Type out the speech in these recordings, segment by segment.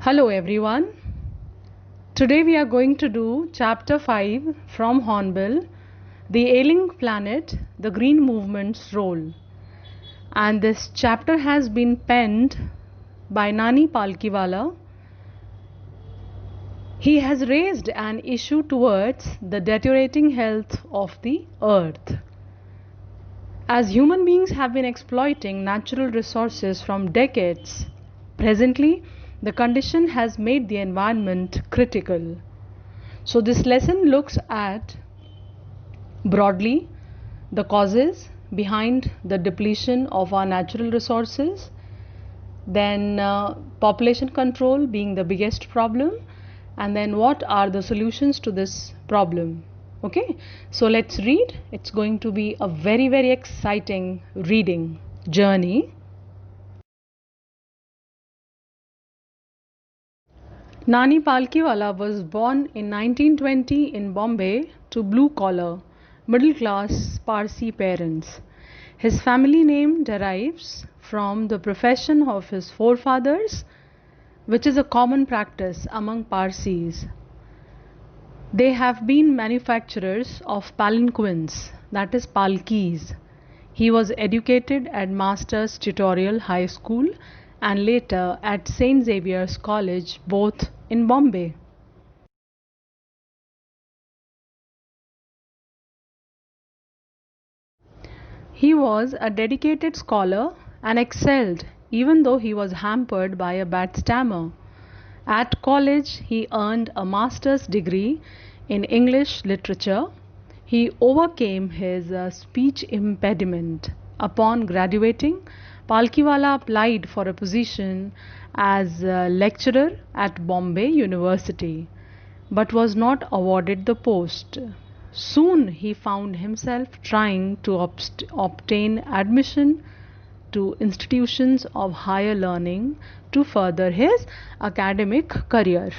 Hello everyone. Today we are going to do chapter 5 from Hornbill, The Ailing Planet, the Green Movement's Role. And this chapter has been penned by Nani Palkhiwala. He has raised an issue towards the deteriorating health of the earth. As human beings have been exploiting natural resources from decades, presently the condition has made the environment critical. So this lesson looks at broadly the causes behind the depletion of our natural resources, then population control being the biggest problem, and then what are the solutions to this problem. Okay, so let's read. It's going to be a very exciting reading journey. Nani Palkhiwala was born in 1920 in Bombay to blue-collar, middle-class Parsi parents. His family name derives from the profession of his forefathers, which is a common practice among Parsis. They have been manufacturers of palanquins, that is palkis. He was educated at Master's Tutorial High School and later at St. Xavier's College, both in Bombay. He was a dedicated scholar and excelled even though he was hampered by a bad stammer. At college, he earned a master's degree in English literature. He overcame his speech impediment. Upon graduating, Palkhiwala applied for a position as a lecturer at Bombay University, but was not awarded the post. Soon he found himself trying to obtain admission to institutions of higher learning to further his academic career.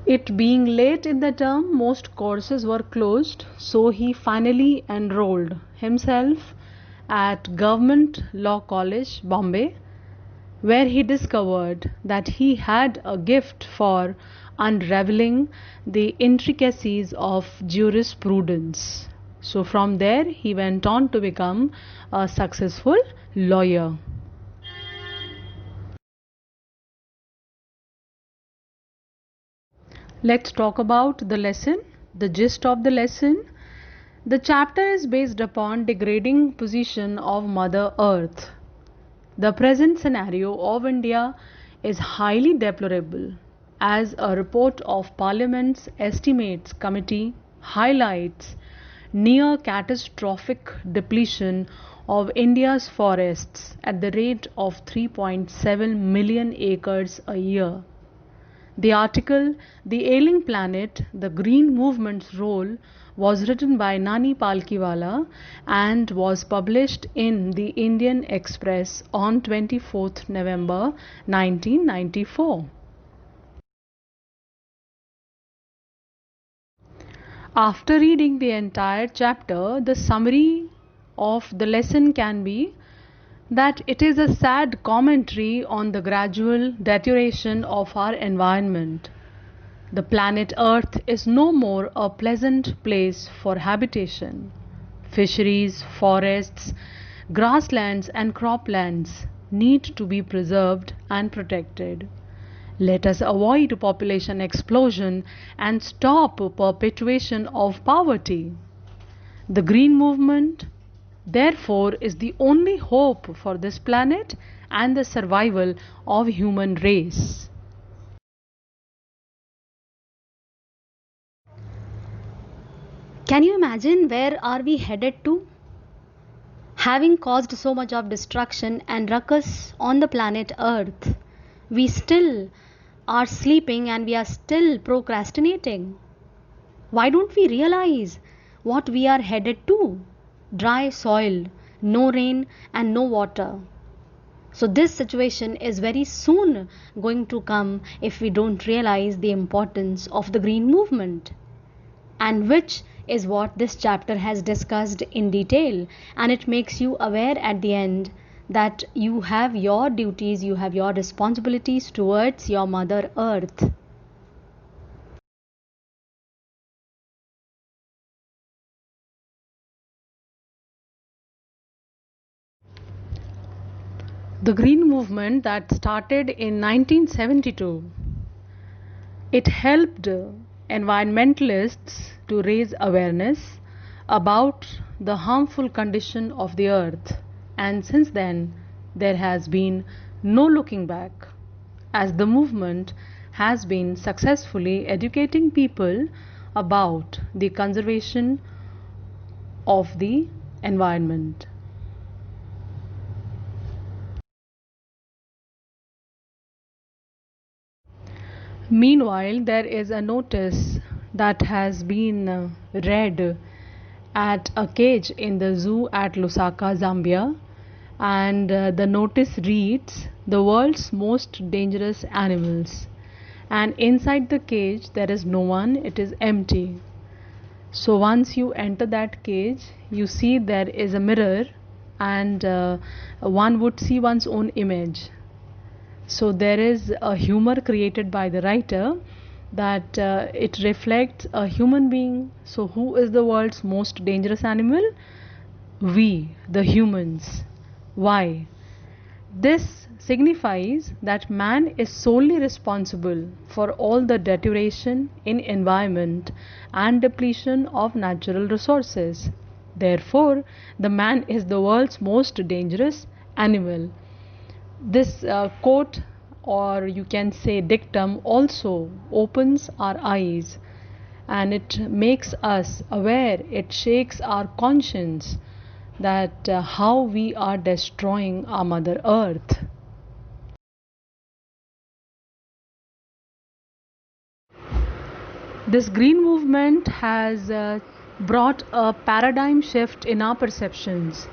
It being late in the term, most courses were closed, so he finally enrolled himself at Government Law College, Bombay, where he discovered that he had a gift for unraveling the intricacies of jurisprudence. So from there he went on to become a successful lawyer. Let's talk about the lesson, the gist of the lesson. The chapter is based upon degrading position of Mother Earth. The present scenario of India is highly deplorable, as a report of Parliament's Estimates Committee highlights near catastrophic depletion of India's forests at the rate of 3.7 million acres a year. The article, The Ailing Planet, the Green Movement's Role, was written by Nani Palkhiwala and was published in the Indian Express on 24th November 1994. After reading the entire chapter, the summary of the lesson can be that it is a sad commentary on the gradual deterioration of our environment. The planet Earth is no more a pleasant place for habitation. Fisheries, forests, grasslands and croplands need to be preserved and protected. Let us avoid population explosion and stop perpetuation of poverty. The Green Movement, therefore, is the only hope for this planet and the survival of human race. Can you imagine where are we headed to? Having caused so much of destruction and ruckus on the planet Earth, we still are sleeping and we are still procrastinating. Why don't we realize what we are headed to? Dry soil, no rain and no water. So this situation is very soon going to come if we don't realize the importance of the green movement, and which is what this chapter has discussed in detail, and it makes you aware at the end that you have your duties, you have your responsibilities towards your Mother Earth. The Green Movement that started in 1972, it helped environmentalists to raise awareness about the harmful condition of the earth, and since then there has been no looking back, as the movement has been successfully educating people about the conservation of the environment. Meanwhile, there is a notice that has been read at a cage in the zoo at Lusaka, Zambia, and the notice reads, "The world's most dangerous animals." And inside the cage, there is no one, it is empty. So once you enter that cage, you see there is a mirror, and one would see one's own image. So there is a humor created by the writer that it reflects a human being. So who is the world's most dangerous animal? We, the humans. Why? This signifies that man is solely responsible for all the deterioration in environment and depletion of natural resources. Therefore, the man is the world's most dangerous animal. This quote, or you can say dictum, also opens our eyes, and it makes us aware, it shakes our conscience that how we are destroying our Mother Earth. This green movement has brought a paradigm shift in our perceptions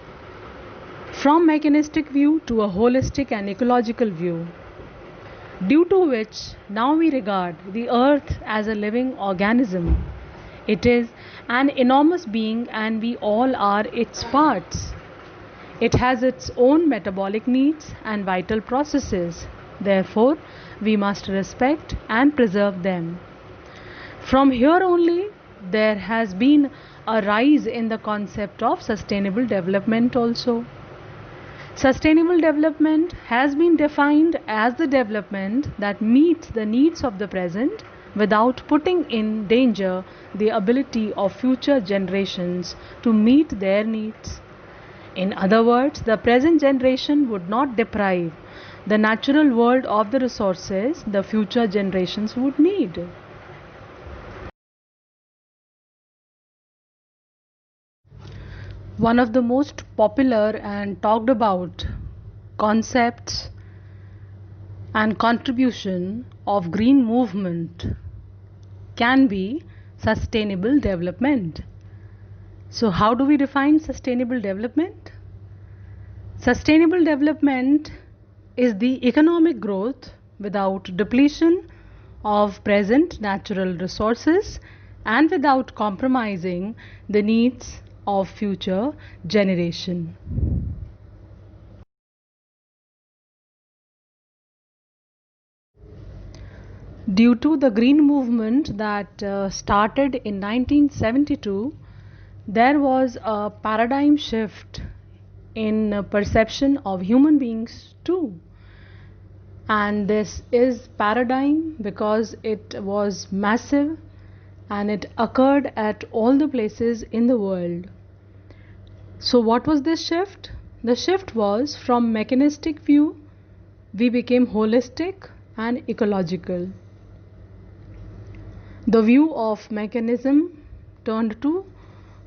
from mechanistic view to a holistic and ecological view, due to which now we regard the earth as a living organism. It is an enormous being and we all are its parts. It has its own metabolic needs and vital processes. Therefore, we must respect and preserve them. From here only, there has been a rise in the concept of sustainable development also. Sustainable development has been defined as the development that meets the needs of the present without putting in danger the ability of future generations to meet their needs. In other words, the present generation would not deprive the natural world of the resources the future generations would need. One of the most popular and talked about concepts and contribution of green movement can be sustainable development. So how do we define sustainable development? Sustainable development is the economic growth without depletion of present natural resources and without compromising the needs of future generation. Due to the green movement that started in 1972, there was a paradigm shift in perception of human beings too. And this is paradigm because it was massive and it occurred at all the places in the world. So what was this shift? The shift was from mechanistic view, we became holistic and ecological. The view of mechanism turned to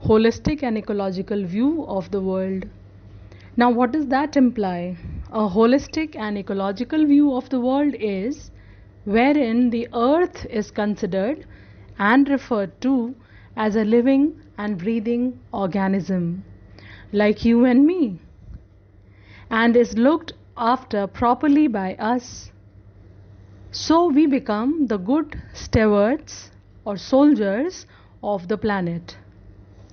holistic and ecological view of the world. Now what does that imply? A holistic and ecological view of the world is wherein the earth is considered and referred to as a living and breathing organism like you and me, and is looked after properly by us. So we become the good stewards or soldiers of the planet,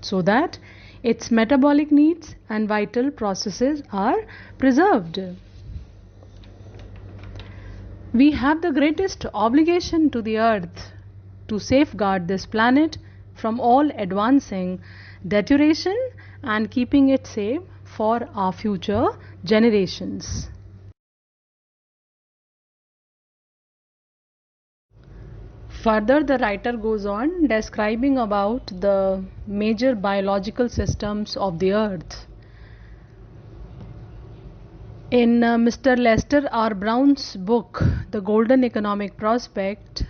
so that its metabolic needs and vital processes are preserved. We have the greatest obligation to the earth to safeguard this planet from all advancing deterioration and keeping it safe for our future generations. Further, the writer goes on describing about the major biological systems of the earth. In Mr. Lester R. Brown's book, The Golden Economic Prospect,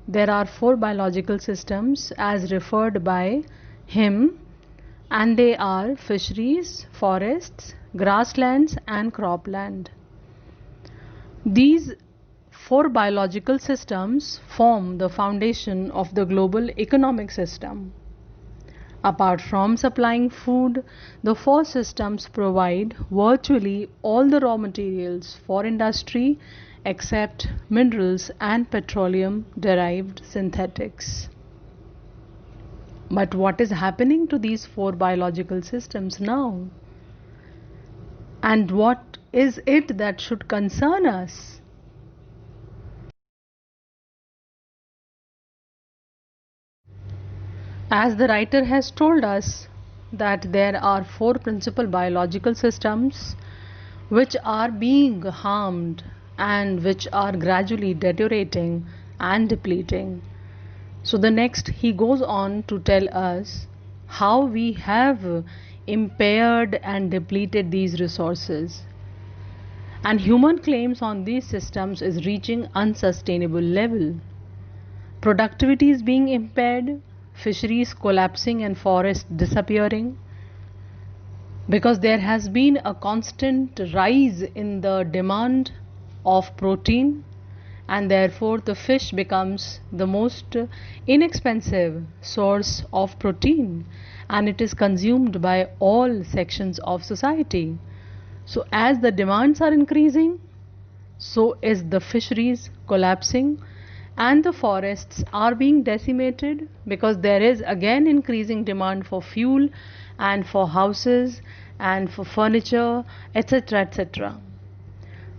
there are 4 biological systems as referred by him, and they are fisheries, forests, grasslands, and cropland. These 4 biological systems form the foundation of the global economic system. Apart from supplying food, the 4 systems provide virtually all the raw materials for industry except minerals and petroleum derived synthetics. But what is happening to these 4 biological systems now? And what is it that should concern us? As the writer has told us that there are 4 principal biological systems which are being harmed and which are gradually deteriorating and depleting. So the next he goes on to tell us how we have impaired and depleted these resources. And human claims on these systems is reaching unsustainable level. Productivity is being impaired, fisheries collapsing and forests disappearing, because there has been a constant rise in the demand of protein, and therefore the fish becomes the most inexpensive source of protein, and it is consumed by all sections of society. So as the demands are increasing, so is the fisheries collapsing, and the forests are being decimated because there is again increasing demand for fuel and for houses and for furniture, etc., etc.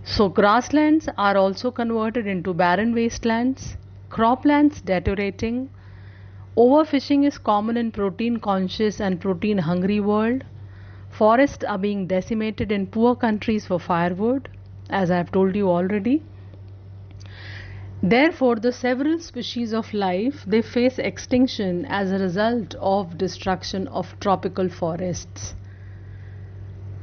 So grasslands are also converted into barren wastelands, croplands deteriorating, overfishing is common in protein conscious and protein hungry world, forests are being decimated in poor countries for firewood, as I have told you already. Therefore, the several species of life, they face extinction as a result of destruction of tropical forests.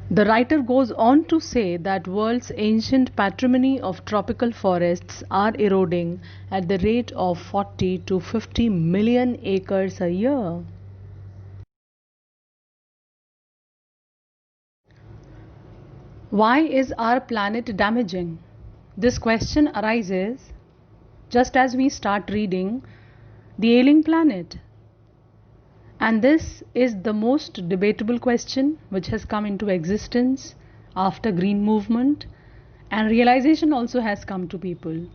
The writer goes on to say that world's ancient patrimony of tropical forests are eroding at the rate of 40 to 50 million acres a year. Why is our planet damaging? This question arises just as we start reading The Ailing Planet. And this is the most debatable question which has come into existence after Green Movement, and realization also has come to people.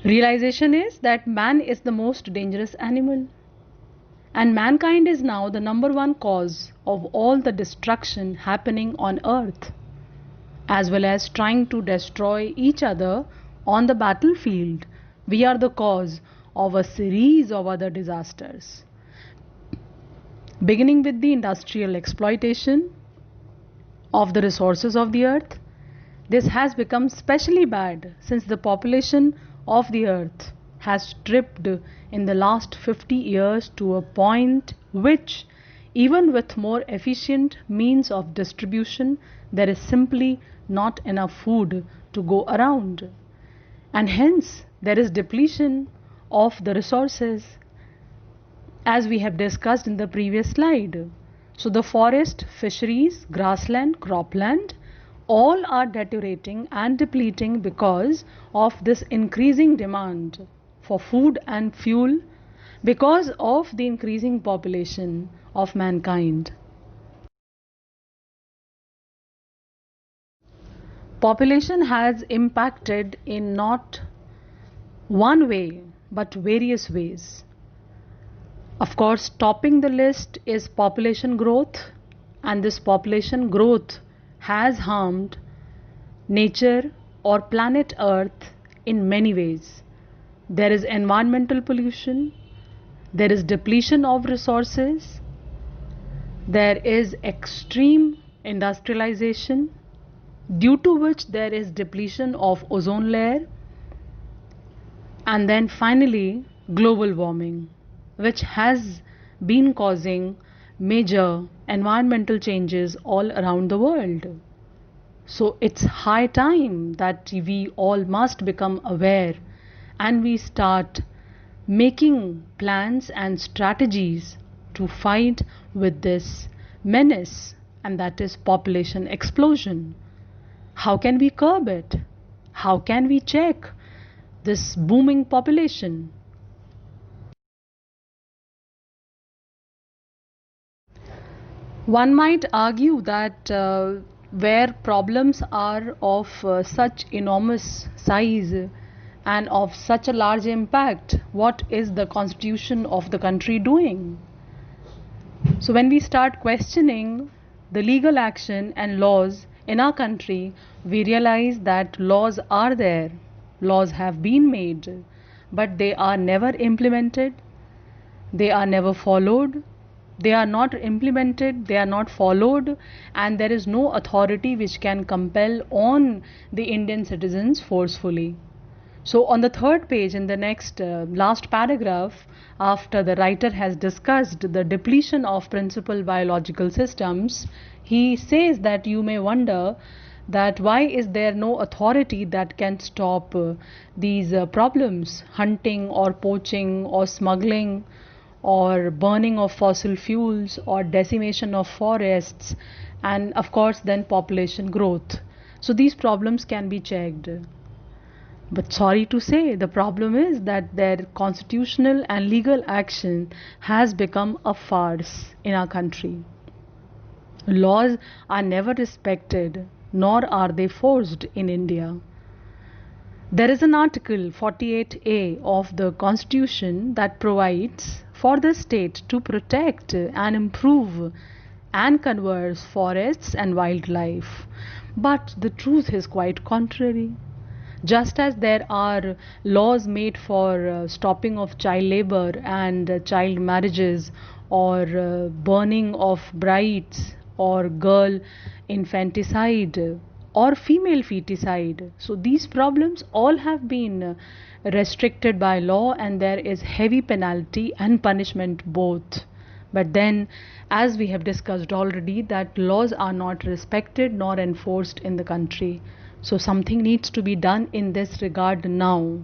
Realization is that man is the most dangerous animal, and mankind is now the number 1 cause of all the destruction happening on earth, as well as trying to destroy each other on the battlefield. We are the cause of a series of other disasters, beginning with the industrial exploitation of the resources of the earth. This has become specially bad since the population of the earth has tripled in the last 50 years to a point which, even with more efficient means of distribution, there is simply not enough food to go around, and hence there is depletion of the resources, as we have discussed in the previous slide. So the forest, fisheries, grassland, cropland, all are deteriorating and depleting because of this increasing demand for food and fuel, because of the increasing population of mankind. Population has impacted in not one way but various ways. Of course, topping the list is population growth, and this population growth has harmed nature or planet Earth in many ways. There is environmental pollution, there is depletion of resources, there is extreme industrialization, due to which there is depletion of ozone layer, and then finally global warming, which has been causing major environmental changes all around the world. So it's high time that we all must become aware and we start making plans and strategies to fight with this menace, and that is population explosion. How can we curb it? How can we check this booming population? One might argue that where problems are of such enormous size and of such a large impact, what is the constitution of the country doing? So when we start questioning the legal action and laws in our country, we realize that laws are there, laws have been made, but they are never implemented, they are never followed, they are not implemented, they are not followed, and there is no authority which can compel on the Indian citizens forcefully. So on the third page, in the next last paragraph, after the writer has discussed the depletion of principal biological systems, he says that you may wonder that why is there no authority that can stop these problems, hunting or poaching or smuggling or burning of fossil fuels or decimation of forests, and of course then population growth. So these problems can be checked. But sorry to say, the problem is that their constitutional and legal action has become a farce in our country. Laws are never respected, nor are they forced in India. There is an article 48A of the Constitution that provides for the state to protect and improve and conserve forests and wildlife. But the truth is quite contrary. Just as there are laws made for stopping of child labor and child marriages or burning of brides or girl infanticide or female feticide, so these problems all have been restricted by law, and there is heavy penalty and punishment both. But then, as we have discussed already, that laws are not respected nor enforced in the country. So something needs to be done in this regard now.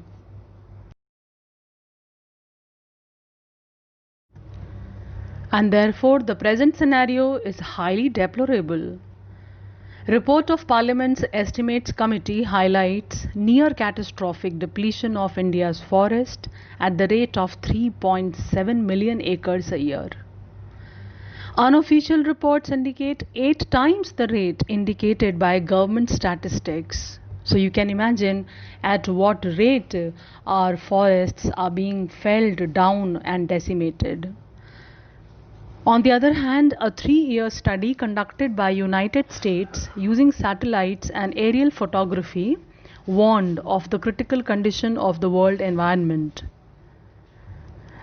And therefore the present scenario is highly deplorable. Report of Parliament's Estimates Committee highlights near catastrophic depletion of India's forest at the rate of 3.7 million acres a year. Unofficial reports indicate 8 times the rate indicated by government statistics. So you can imagine at what rate our forests are being felled down and decimated. On the other hand, a 3-year study conducted by United States using satellites and aerial photography warned of the critical condition of the world environment.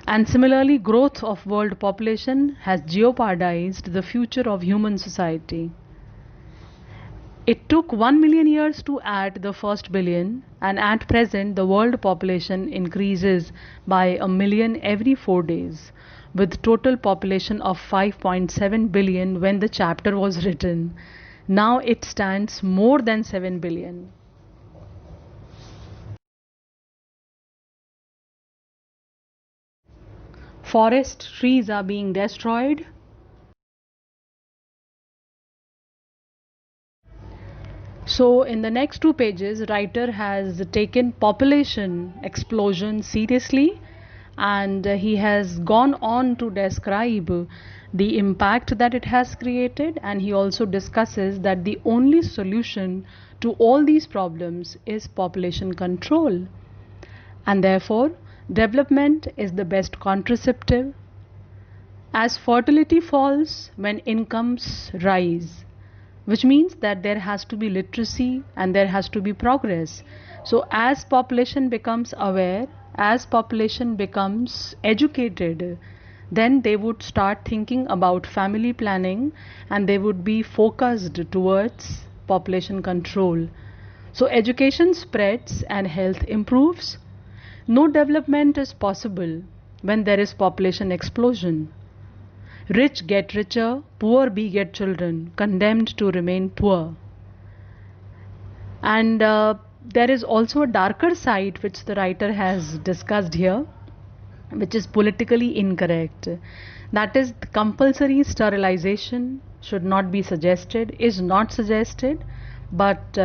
And similarly, growth of world population has jeopardized the future of human society. It took 1 million years to add the first billion, and at present the world population increases by a million every 4 days, with total population of 5.7 billion when the chapter was written. Now it stands more than 7 billion. Forest trees are being destroyed. So in the next 2 pages, writer has taken population explosion seriously, and he has gone on to describe the impact that it has created, and he also discusses that the only solution to all these problems is population control, and therefore development is the best contraceptive, as fertility falls when incomes rise, which means that there has to be literacy and there has to be progress. So as population becomes aware, as population becomes educated, then they would start thinking about family planning and they would be focused towards population control. So education spreads and health improves. No development is possible when there is population explosion. Rich get richer, poor beget children, condemned to remain poor. And there is also a darker side which the writer has discussed here, which is politically incorrect. That is, compulsory sterilization should not be suggested, is not suggested, but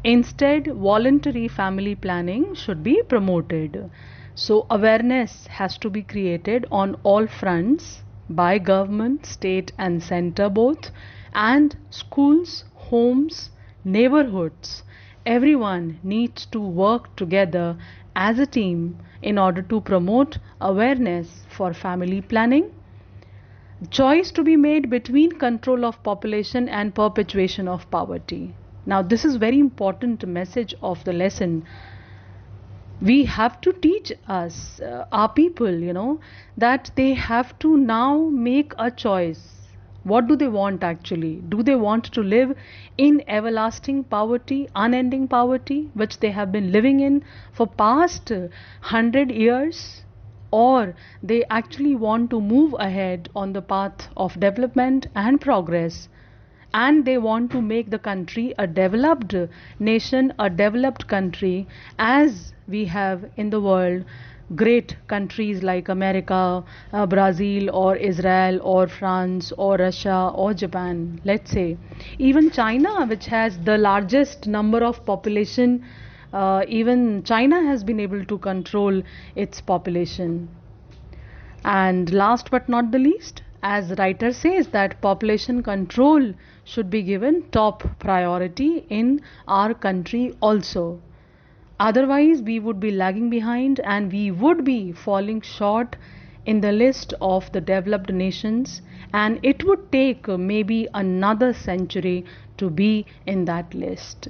instead voluntary family planning should be promoted. So awareness has to be created on all fronts by government, state and center both, and schools, homes, neighborhoods. Everyone needs to work together as a team in order to promote awareness for family planning. Choice to be made between control of population and perpetuation of poverty. Now this is very important message of the lesson. We have to teach us, our people, that they have to now make a choice. What do they want actually? Do they want to live in everlasting poverty, unending poverty, which they have been living in for past 100 years? Or they actually want to move ahead on the path of development and progress, and they want to make the country a developed nation, a developed country, as we have in the world great countries like America, Brazil or Israel or France or Russia or Japan, let's say. Even China, which has the largest number of population, even China has been able to control its population. And last but not the least, as the writer says, that population control should be given top priority in our country also. Otherwise, we would be lagging behind and we would be falling short in the list of the developed nations, and it would take maybe another century to be in that list.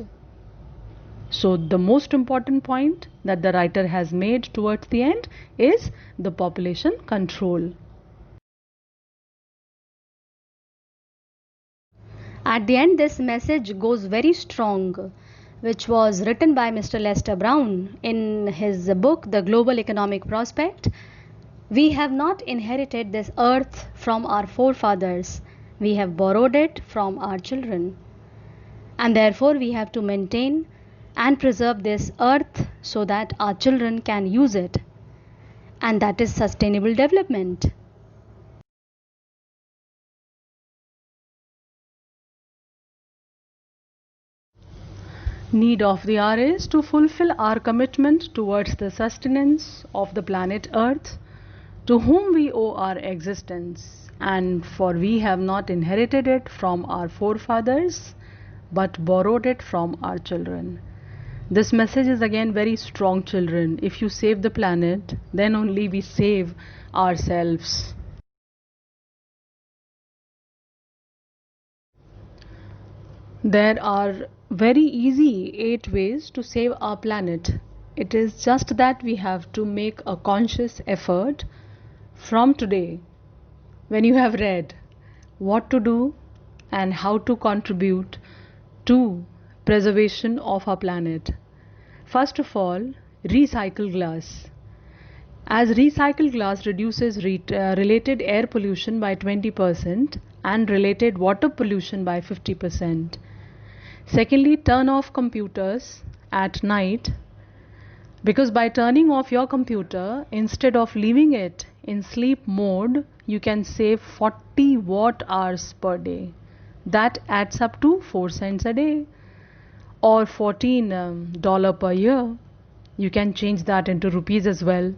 So the most important point that the writer has made towards the end is the population control. At the end, this message goes very strong, which was written by Mr. Lester Brown in his book, The Global Economic Prospect. We have not inherited this earth from our forefathers, we have borrowed it from our children. And therefore, we have to maintain and preserve this earth so that our children can use it. And that is sustainable development. Need of the hour is to fulfill our commitment towards the sustenance of the planet Earth, to whom we owe our existence, and for we have not inherited it from our forefathers, but borrowed it from our children. This message is again very strong, children. If you save the planet, then only we save ourselves. There are very easy 8 ways to save our planet. It is just that we have to make a conscious effort from today, when you have read what to do and how to contribute to preservation of our planet. First of all, recycle glass. As recycled glass reduces related air pollution by 20% and related water pollution by 50%. Secondly, turn off computers at night, because by turning off your computer, instead of leaving it in sleep mode, you can save 40 watt hours per day. That adds up to 4 cents a day or $14 per year. You can change that into rupees as well.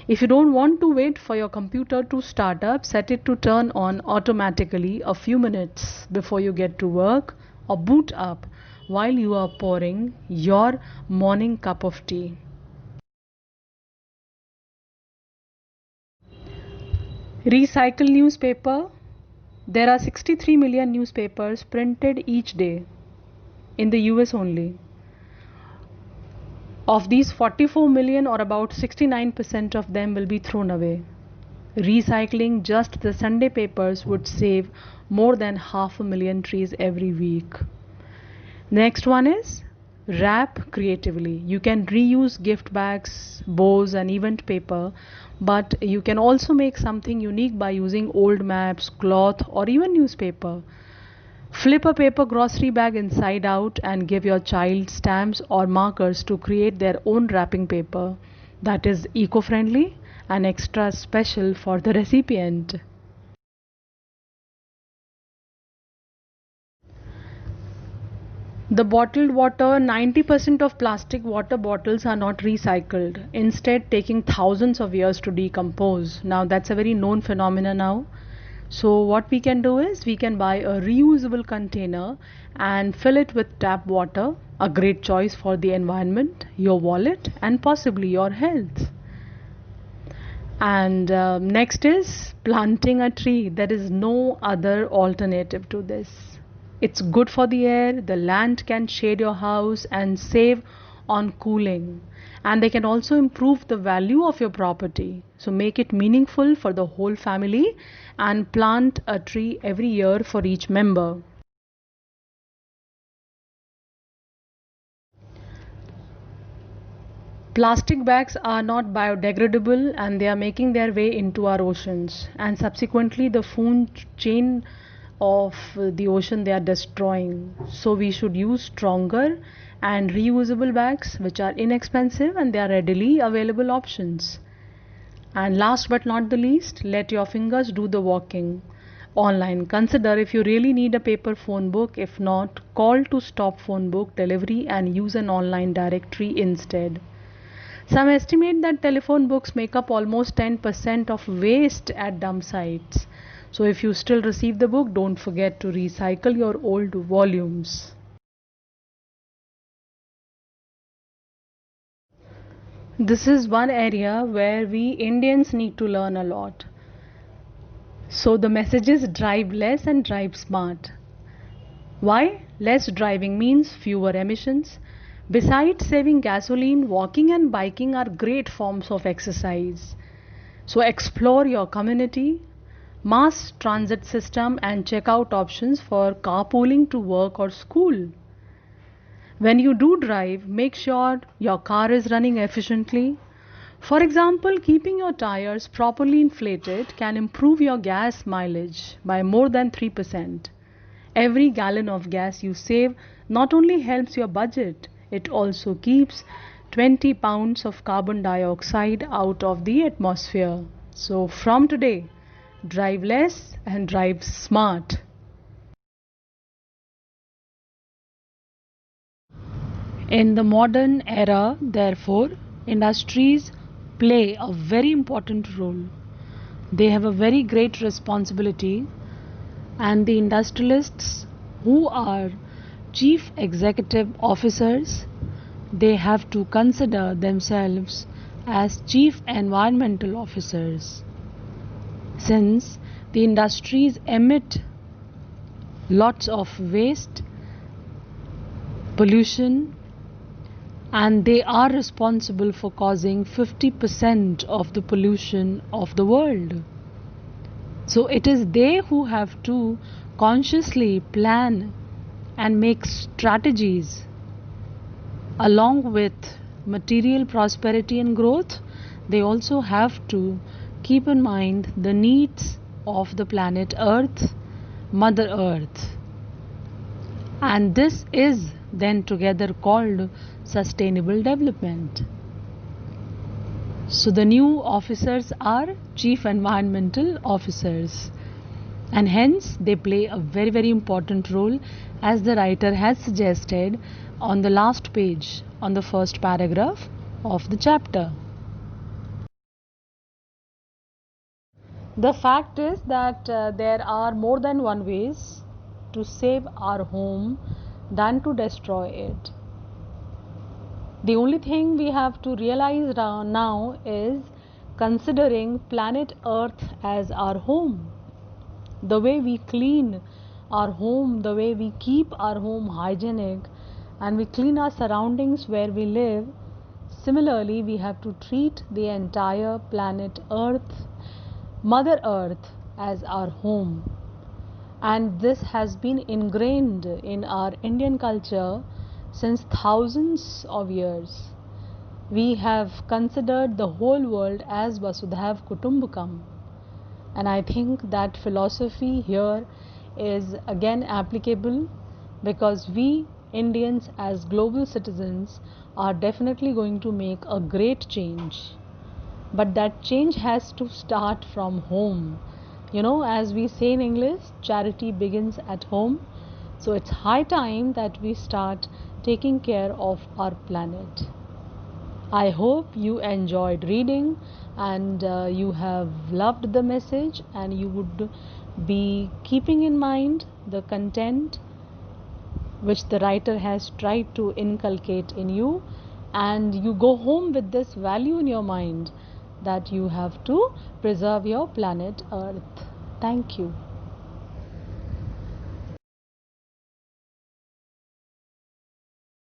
If you don't want to wait for your computer to start up, set it to turn on automatically a few minutes before you get to work, or boot up while you are pouring your morning cup of tea. Recycle newspaper. There are 63 million newspapers printed each day in the US only. Of these, 44 million, or about 69% of them, will be thrown away. Recycling just the Sunday papers would save more than 500,000 trees every week. Next one is wrap creatively. You can reuse gift bags, bows, and event paper, but you can also make something unique by using old maps, cloth, or even newspaper. Flip a paper grocery bag inside out and give your child stamps or markers to create their own wrapping paper that is eco-friendly and extra special for the recipient. The bottled water, 90% of plastic water bottles are not recycled, instead taking thousands of years to decompose. Now that's a very known phenomenon now. So what we can do is we can buy a reusable container and fill it with tap water, a great choice for the environment, your wallet, and possibly your health. And next is planting a tree. There is no other alternative to this. It's good for the air, the land can shade your house and save on cooling. And they can also improve the value of your property. So make it meaningful for the whole family and plant a tree every year for each member. Plastic bags are not biodegradable and they are making their way into our oceans, and subsequently the food chain of the ocean they are destroying. So we should use stronger and reusable bags which are inexpensive and they are readily available options. And last but not the least, let your fingers do the walking. Online, consider if you really need a paper phone book. If not, call to stop phone book delivery and use an online directory instead. Some estimate that telephone books make up almost 10% of waste at dump sites. So if you still receive the book, don't forget to recycle your old volumes. This is one area where we Indians need to learn a lot. So the message is drive less and drive smart. Why? Less driving means fewer emissions. Besides saving gasoline, walking and biking are great forms of exercise. So explore your community, mass transit system, and check out options for carpooling to work or school. When you do drive, make sure your car is running efficiently. For example, keeping your tires properly inflated can improve your gas mileage by more than 3%. Every gallon of gas you save not only helps your budget, it also keeps 20 pounds of carbon dioxide out of the atmosphere. So from today, drive less and drive smart. In the modern era, therefore, industries play a very important role. They have a very great responsibility, and the industrialists who are chief executive officers, they have to consider themselves as chief environmental officers, since the industries emit lots of waste, pollution, and they are responsible for causing 50% of the pollution of the world. So it is they who have to consciously plan and make strategies. Along with material prosperity and growth, they also have to keep in mind the needs of the planet Earth, Mother Earth. And this is then together called sustainable development. So the new officers are chief environmental officers, and hence they play a very, very important role, as the writer has suggested on the last page, on the first paragraph of the chapter. The fact is that there are more than one ways to save our home than to destroy it. The only thing we have to realize now is considering planet Earth as our home. The way we clean our home, the way we keep our home hygienic, and we clean our surroundings where we live, similarly, we have to treat the entire planet Earth, Mother Earth, as our home. And this has been ingrained in our Indian culture since thousands of years. We have considered the whole world as Vasudhaiv Kutumbakam, and I think that philosophy here is again applicable, because we Indians as global citizens are definitely going to make a great change. But that change has to start from home. As we say in English, charity begins at home. So it's high time that we start taking care of our planet. I hope you enjoyed reading, and you have loved the message, and you would be keeping in mind the content which the writer has tried to inculcate in you, and you go home with this value in your mind that you have to preserve your planet Earth. Thank you.